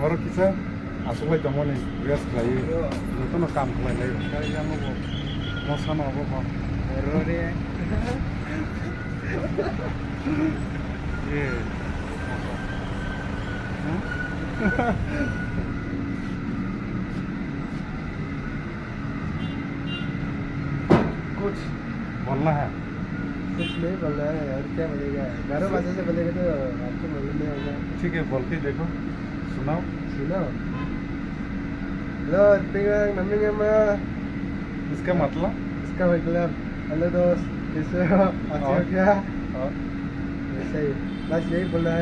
hor kita asalnya cuma nih bias lagi itu no kam kelai lagi kayak mau sana apa mau error ya. ये कुछ बोलना है कुछ नहीं बोल रहा है और क्या बोलेगा, घरों भाषा से बोलेगा तो आपको मालूम नहीं होगा। ठीक है बोल के देखो सुनाओ सुनो, हेलो पिंग नमिंग में इसका मतलब इसका मतलब हेलो दोस्त कैसे हो, अच्छे हो क्या, और ऐसे ही बस यही बोल रहा है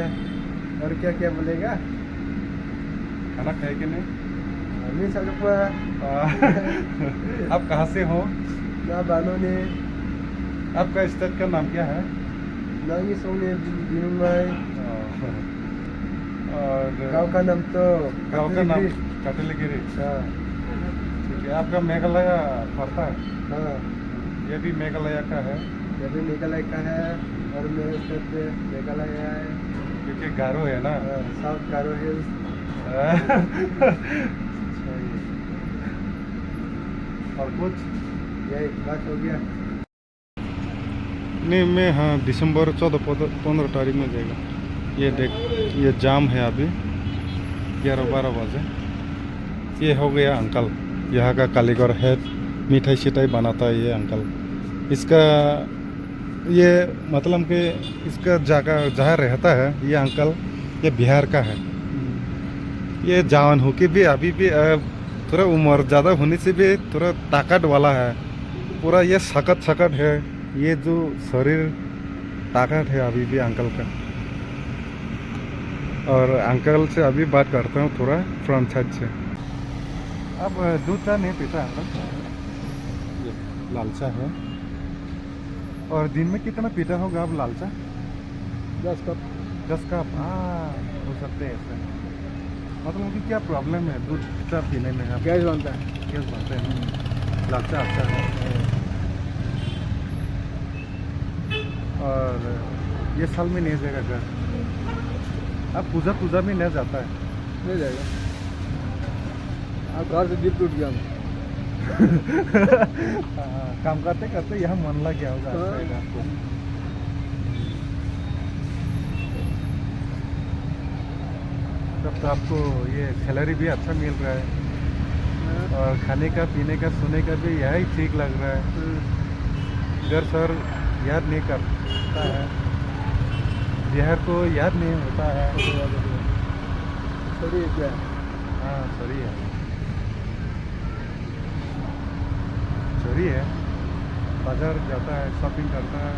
और क्या क्या बोलेगा। खाना खाए कि नहीं अभी सगपा आप कहाँ से हो ना बानो ने आपका स्टेट का नाम क्या है नांगी सोने बिनुंगाई और गांव का नाम तो गाँव का नाम कटलगिरी हाँ ठीक है आपका मेघालय पड़ता है हाँ, ये भी मेघालय का है ये भी मेघालय का है और मेरे स्टेट पे मेघालय है। क्योंकि गारो है ना साउथ गारो हिल्स। और कुछ यही बात हो गया। नहीं मैं हाँ दिसंबर 14-15 तारीख में जाएगा। ये देख ये जाम है अभी 11-12 बजे। ये हो गया अंकल यहाँ का कालीगढ़ है, मिठाई शिठाई बनाता है ये अंकल। इसका ये मतलब कि इसका जगह जहाँ रहता है ये अंकल ये बिहार का है। ये जवान हो के भी अभी भी थोड़ा उम्र ज़्यादा होने से भी थोड़ा ताकत वाला है, पूरा ये सकत है, ये जो शरीर ताकत है अभी भी अंकल का। और अंकल से अभी बात करता हूँ थोड़ा फ्रंट साइड से। अब दूध चाय नहीं पीता अंकल, ये लाल चाय है। और दिन में कितना पीता होगा आप लाल चाय 10 कप 10 कप हो सकते हैं ऐसे। मतलब उनकी क्या प्रॉब्लम है दूध चाय पीने में आप गैस बनता है। क्या बनते हैं लाल चाय अच्छा है। और ये साल में नहीं जाएगा घर, अब पूजा में नहीं जाता है नहीं जाएगा, अब घर से दिल टूट गया। काम करते करते यहाँ मन लग गया होगा शायद आपको। तब तो आपको ये सैलरी भी अच्छा मिल रहा है और खाने का पीने का सोने का भी यही ठीक लग रहा है। घर सर याद नहीं करता है, बिहार को याद नहीं होता है। सॉरी क्या, हाँ सॉरी है, सॉरी है। बाजार जाता है, शॉपिंग करता है,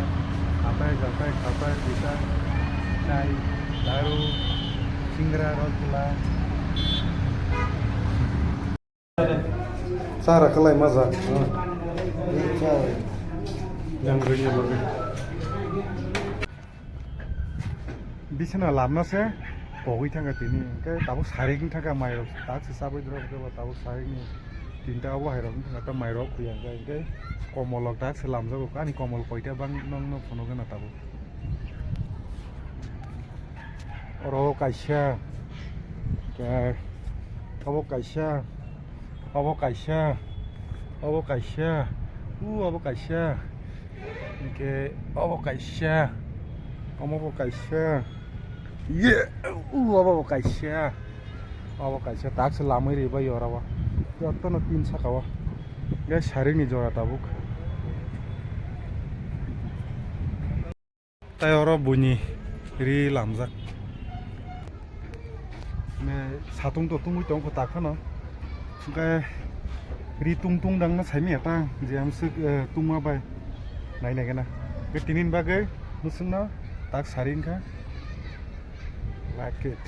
आता है जाता है, खाता है पीता है, चाय दारू सिंगरा रसगुल्ला सारा कलाई मजा yang gini loh बिसना लाबनासो बगै थांगा दिनै ओमफ्राय दाबो सारेगनि थाखा माइरं दासो साबै द्राबो दाबो सारेगनि तिनटा बाहेराव थांगा माइरं फैया ओमफ्राय कमलक दासो लामजागौ आंनि कमल कयटा बां नोंनो फनो गोना दाबो अर काइसा अब काइसा अब काइसा अब काइसा अब काइसा इनके अब काइसा अब काइसा ये अब काइसा दासो लामै रे बायो रावा जत्ता न तीन साखावा गे सारेनि जरा दाबुक ताय अर बुनि रि लामजाक मे साtung totung ui tong ko takana सुगाय रि तुंग तुंग दंग ना साइमे आता जे हम सु तुंगा बाय नाय नाय गना बे तिनिन बागै मुसुंना ताक सारिनखा लाइक इट।